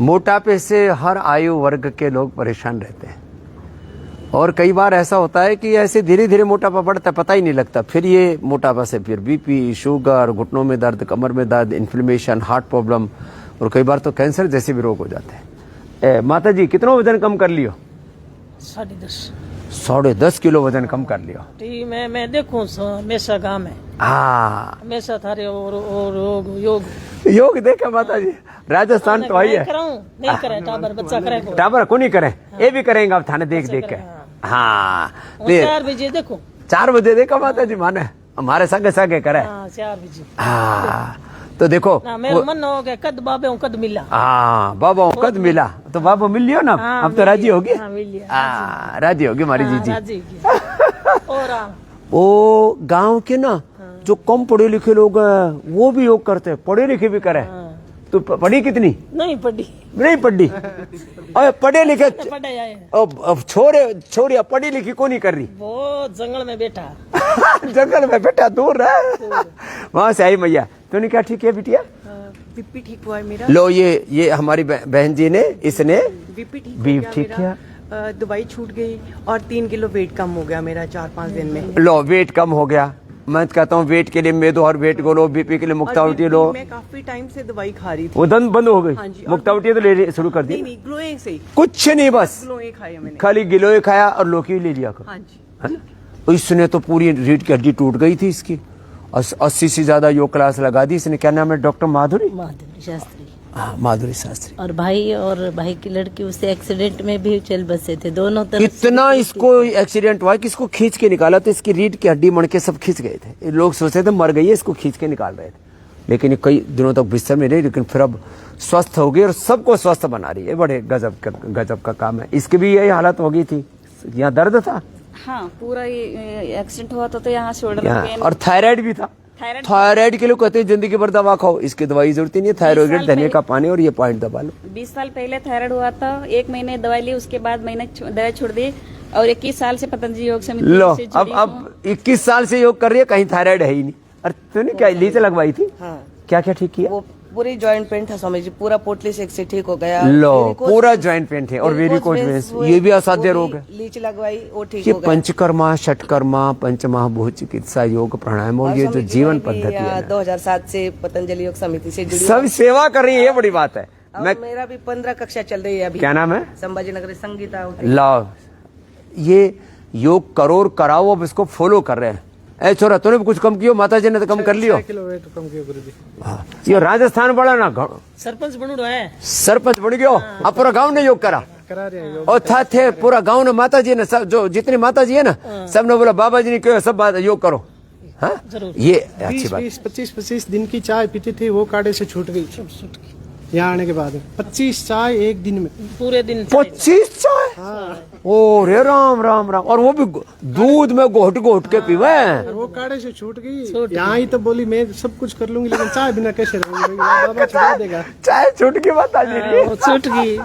मोटापे से हर आयु वर्ग के लोग परेशान रहते हैं और कई बार ऐसा होता है कि ऐसे धीरे धीरे मोटापा बढ़ता है, पता ही नहीं लगता। फिर ये मोटापा से फिर बीपी, शुगर, घुटनों में दर्द, कमर में दर्द, इन्फ्लेमेशन, हार्ट प्रॉब्लम और कई बार तो कैंसर जैसे भी रोग हो जाते हैं। माता जी कितना वजन कम कर लियो? 10.5 किलो वजन कम कर लियो। मैं देखूं हमेशा काम है। हाँ हमेशा थारे और योग देखे माता जी, राजस्थान तो आई है। नहीं करे टाबर बच्चा करे, टाबर को नहीं करे, ये भी करेंगे आप थाने देख देख के। हाँ 4 बजे देखो, 4 बजे देखो माता जी, माने हमारे संगे संगे करे। 4 बजे। हाँ तो देखो मेरा मन हो गया कद बाबे कद मिला। हाँ बाबा कद मिला तो बाबा मिल लियो ना। अब तो राजी होगी। राजी होगी हमारी जीजी। और वो गांव के ना जो कम पढ़े लिखे लोग हैं वो भी योग करते हैं, पढ़े लिखे भी करे। तो पढ़ी कितनी? नहीं पढ़ी। अरे पढ़े लिखे छोरे पढ़ी लिखी को नहीं कर रही। वो जंगल में बैठा जंगल में बैठा दूर है वहां से आई मैया। तूने क्या ठीक है बिटिया? बीपी ठीक हुआ है मेरा। लो ये हमारी बहन जी ने, इसने बीपी ठीक किया, दवाई छूट गई और 3 किलो वेट कम हो गया मेरा 4-5 दिन में। लो वेट कम हो गया। मैं कहता हूँ वेट के लिए मेदो और वेट को लो, बीपी के लिए मुक्तावटी लो। मैं काफी टाइम से दवाई खा रही थी, वो दंत बंद हो गई। मुक्तावटी तो ले शुरू कर दी? नहीं ग्लोए से कुछ नहीं, बस ग्लोए खाया मैंने, खाली गिलोय खाया और लौकी ले लिया। हाँ जी। इसने तो पूरी रीढ़ की हड्डी टूट गई थी इसकी। 80 से ज्यादा योग क्लास लगा दी इसने। क्या नाम है? डॉक्टर माधुरी शास्त्री। हाँ माधुरी शास्त्री। और भाई की लड़की उससे एक्सीडेंट में भी चल बसे थे, दोनों तरफ। इतना इसको एक्सीडेंट हुआ कि इसको खींच के निकाला तो इसकी रीढ़ की हड्डी मण के सब खींच गए थे। लोग सोचते थे मर गई है, इसको खींच के निकाल रहे थे, लेकिन ये कई दिनों तक बिस्तर में रही, लेकिन फिर अब स्वस्थ हो गई और सबको स्वस्थ बना रही है। बड़े गजब का काम है। इसकी भी यही हालत हो गई थी, यहाँ दर्द था। हाँ पूरा ये एक्सीडेंट हुआ तो यहाँ शोल्डर पेन और थायराइड भी था। थायराइड के लोग कहते हैं जिंदगी भर दवा खाओ, इसकी दवाई जरूरत नहीं है। थायराइड धनिया का पानी और ये पॉइंट दबा लो। 20 साल पहले थायराइड हुआ था, 1 महीने दवाई ली, उसके बाद मैंने दवाई छोड़ दी और 21 साल से पतंजलि योग समिति लो अब 21 साल से योग कर रही है, कहीं थायराइड है ही नहीं। अरे तूने क्या लीच लगवाई थी? क्या ठीक किया? वो पूरी जॉइंट पेन था स्वामी जी, पूरा पोटली से ठीक हो गया। लो पूरा जॉइंट पेन है और वेरिकोज वेन्स, ये भी असाध्य रोग है। लीच लगवाई वो ठीक ये हो गया। पंचकर्मा, षटकर्मा, पंचमहाभूत चिकित्सा, योग, प्राणायाम और ये जो जीवन पद्धति है 2007 से पतंजलि योग समिति से जुड़ी सब सेवा कर रही है, ये बड़ी बात है। मैं मेरा भी 15 कक्षा चल रही है अभी। क्या नाम है? संभाजी नगर संगीता। लो ये योग करो और कराओ, अब इसको फॉलो कर रहे हैं। ए छोरा तूने भी कुछ कम कियो, माता जी ने तो कम कर लियो। 6 किलो वेट कम कियो गुरुजी। ये राजस्थान बड़ा ना सरपंच बनो है, सरपंच बन गयो। अब पूरा गांव ने योग करा और थे पूरा गांव ने, माता जी ने सब, जो जितनी माता जी है ना सबने बोला बाबा जी ने कहो सब बात योग करो। हाँ ये अच्छी बात। 25 दिन की चाय पीती थी वो कांटे से छूट गई यहाँ आने के बाद। 25 चाय एक दिन में, पूरे दिन 25 चाय। ओ रे राम राम राम। और वो भी दूध में घोट घोट के पीवे। वो कांटे से छूट गई। यहाँ ही तो बोली मैं सब कुछ कर लूंगी लेकिन चाय बिना कैसे रहूंगी, बाबा छुड़ा देगा। चाय छूट गई माता जी ने, छूट गई।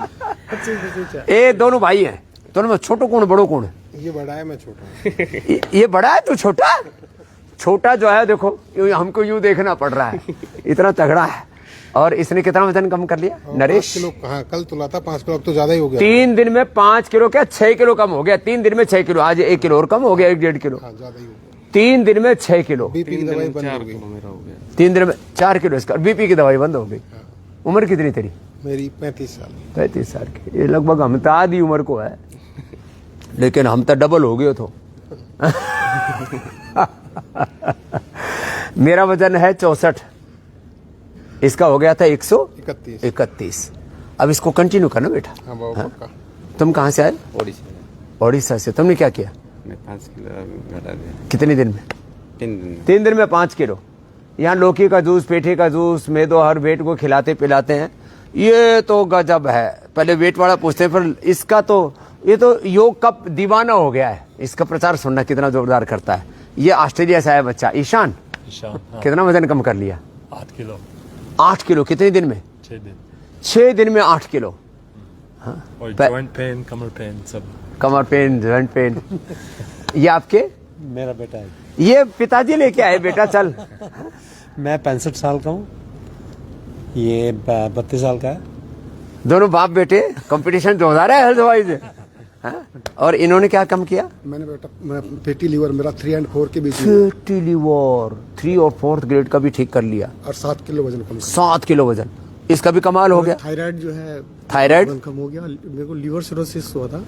25 ये दोनों भाई हैं, दोनों में छोटो कौन बड़ो कौन है? ये बड़ा है मैं छोटा। ये बड़ा है तू छोटा? छोटा जो है देखो हमको यूं देखना पड़ रहा है, इतना तगड़ा है। और इसने कितना वजन कम कर लिया नरेश? 5 किलो। हाँ कल तुला था 5 किलो, अब तो ज्यादा ही हो गया। 3 दिन में 5 किलो क्या 6 किलो कम हो गया। 3 दिन में 6 किलो, आज 1 किलो और कम हो गया, 1.5 किलो। हाँ, ज्यादा ही हो गया। 3 दिन में 6 किलो। बीपी की दवाई बंद हो गई। 3 दिन में 4 किलो इसका। बीपी की दवाई बंद हो गई। उम्र कितनी तेरी? मेरी 35 साल। 35 साल की। ये लगभग हम तो आधी उम्र को है, लेकिन हम तो डबल हो गए तो। मेरा वजन है 64, इसका हो गया था 131। अब इसको कंटिन्यू करना बेटा। हाँ? तुम कहाँ से आए? ओडिशा से। तुमने क्या किया? मैं 5 किलो घटा दिया। कितने दिन में? 3 दिन में 5 किलो। यहाँ लौकी का जूस, पेठे का जूस, मेदो हर वेट को खिलाते पिलाते हैं। ये तो गजब है। पहले वेट वाला पूछते हैं, फिर इसका तो ये तो योग का दीवाना हो गया है। इसका प्रचार सुनना कितना जोरदार करता है। ये ऑस्ट्रेलिया से आया बच्चा ईशान। हाँ। कितना वजन कम कर लिया? 8 किलो। 8 किलो कितने दिन में? 6 दिन। 6 दिन में 8 किलो। हाँ? और जॉइंट पेन, कमर पेन सब। कमर पेन, जॉइंट पेन। ये आपके? मेरा बेटा है। ये पिताजी लेके आए बेटा चल। मैं 65 साल का हूँ, ये 32 साल का है। दोनों बाप बेटे कंपटीशन जो हो रहा है हेल्थ वाइज। और इन्होंने क्या कम किया? मैंने बेटा फैटी लीवर मेरा 3 और 4 के बीच में, फैटी लीवर 3 और 4th ग्रेड का भी ठीक कर लिया, और 7 किलो वजन कम 7 किलो वजन, इसका भी कमाल हो गया। थायराइड जो है थायराइड वजन कम हो गया, मेरे को लीवर सिरोसिस हुआ था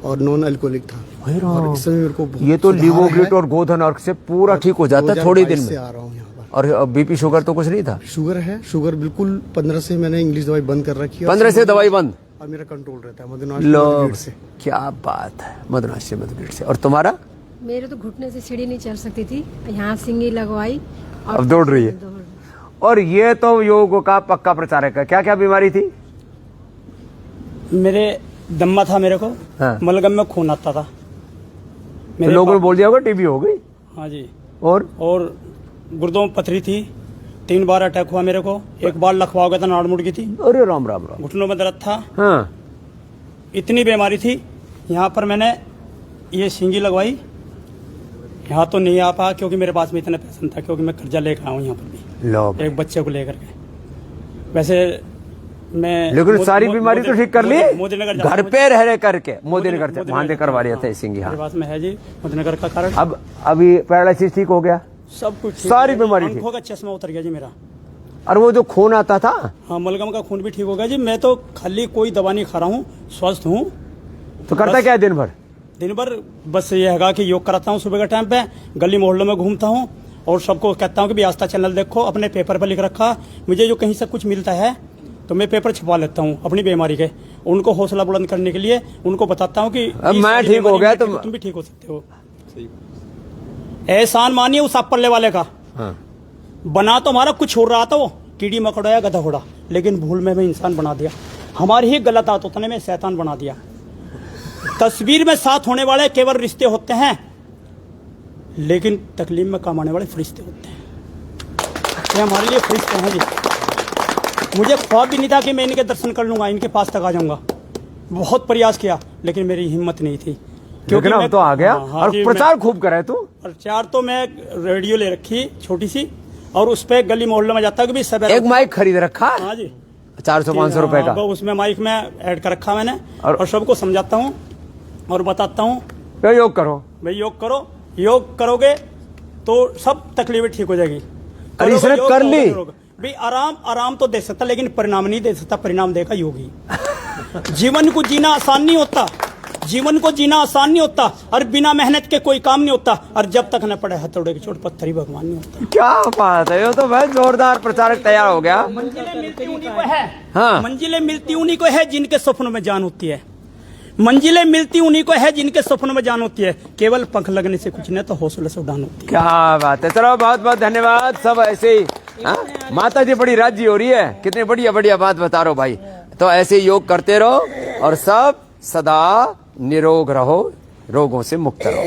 और नॉन अल्कोहलिक था, वही रहा। और इस समय मेरे को बहुत ये तो सुधार लिवोग्लिट है। और गोधन अर्क से पूरा ठीक हो जाता है थोड़ी दिन 2022 से में। आ रहा हूँ यहाँ पर। और बीपी शुगर तो कुछ नहीं था? शुगर है, शुगर बिल्कुल 15 से मैंने इंग्लिश दवाई बंद कर रखी है। 15 से दवाई बंद, और मेरा कंट्रोल रहता है लो मधुनाश से। क्या बात है, मदनाशी मदग्रेड से। और तुम्हारा? मेरे तो घुटने से सीढ़ी नहीं चल सकती थी, यहाँ सिंगी लगवाई और अब दौड़ रही है। और ये तो योग का पक्का प्रचारक है। क्या क्या बीमारी थी? मेरे दम्मा था मेरे को, हाँ। मलगम में खून आता था। तो लोगों ने बोल दिया होगा टीबी हो गई। हाँ जी। और गुर्दों में पथरी थी, 3 बार अटैक हुआ मेरे को, 1 बार लखवा हो गया था, नाड़ मुड़ की थी, अरे राम राम राम। घुटनों में दर्द था। हाँ, इतनी बीमारी थी। यहाँ पर मैंने ये सिंगी लगवाई, यहाँ तो नहीं आ पाया क्योंकि मेरे पास में इतना पैसा था, क्योंकि मैं कर्जा लेकर आया हूँ यहाँ पर भी, लो एक बच्चे को लेकर के। वैसे मैं लेकिन सारी बीमारी तो ठीक कर ली मोदी नगर घर पे रह रहे करके। मोदी नगर से वहां से करवा रहे थे सिंगी। हाँ, मेरे पास में है जी मोदी नगर का कारण। अब अभी पैरालिसिस ठीक हो गया, सब कुछ ठीक सारी हो गया जी। बीमारी ठीक। आंखों का चश्मा उतर गया जी मेरा। और वो जो खून आता था, हाँ, मलगम का खून भी ठीक हो गया जी। मैं तो खाली कोई दवा नहीं खा रहा हूँ, स्वस्थ हूँ। तो करता क्या है दिन भर? दिन भर बस ये है कि योग कराता हूँ सुबह के टाइम पे, गली मोहल्लों में घूमता हूँ और सबको कहता हूँ कि भी आस्था चैनल देखो। अपने पेपर पर लिख रखा, मुझे जो कहीं से कुछ मिलता है तो मैं पेपर छपवा लेता हूँ अपनी बीमारी के, उनको हौसला बुलंद करने के लिए उनको बताता हूँ कि अब मैं ठीक हो गया तो तुम भी ठीक हो सकते हो। एहसान मानिए उस पल्ले वाले का। हाँ। बना तो हमारा कुछ हो रहा था, वो कीड़ी मकड़ा या गधा घोड़ा, लेकिन भूल में मैं इंसान बना दिया। हमारी ही गलत आदतों ने मैं शैतान बना दिया। तस्वीर में साथ होने वाले केवल रिश्ते होते हैं, लेकिन तकलीफ में काम आने वाले फरिश्ते होते हैं। ये हमारे लिए फरिश्ते हैं जी। मुझे ख्वाब भी नहीं था कि मैं इनके दर्शन कर लूंगा, इनके पास तक आ जाऊंगा। बहुत प्रयास किया लेकिन मेरी हिम्मत नहीं थी, क्योंकि अब तो आ गया। हाँ और जी, प्रचार खूब करे तू। प्रचार तो मैं रेडियो ले रखी छोटी सी, और उस पे गली मोहल्ले में जाता कि भी सब एक माइक खरीद रखा, हाँ जी, 400-500 रुपए का। उसमें माइक में ऐड कर रखा मैंने, और सबको समझाता हूँ और बताता हूँ तो योग करो भाई, योग करो। योग करोगे तो सब तकलीफें ठीक हो जाएगी। अरे इसने कर ली भाई। आराम तो दे सकता, लेकिन परिणाम नहीं दे सकता। परिणाम देगा योगी। जीवन को जीना आसान नहीं होता, जीवन को जीना आसान नहीं होता, और बिना मेहनत के कोई काम नहीं होता, और जब तक न पड़े हथौड़े की चोट पत्थर ही भगवान नहीं होता। क्या बात है, ये तो भाई जोरदार प्रचारक तैयार हो गया। मंजिलें मिलती उन्हीं को है, हाँ। मंजिलें मिलती उन्हीं को है जिनके सपनों में जान होती है। मंजिलें मिलती उन्हीं को है जिनके सपनों में जान होती है। केवल पंख लगने से कुछ नहीं, तो हौसले से उड़ान होती है। क्या बात है। चलो बहुत बहुत धन्यवाद। सब ऐसे ही। हाँ? माता जी बड़ी राजी हो रही है, कितनी बढ़िया बढ़िया बात बता रहे हो भाई। तो ऐसे योग करते रहो और सब सदा निरोग रहो, रोगों से मुक्त रहो।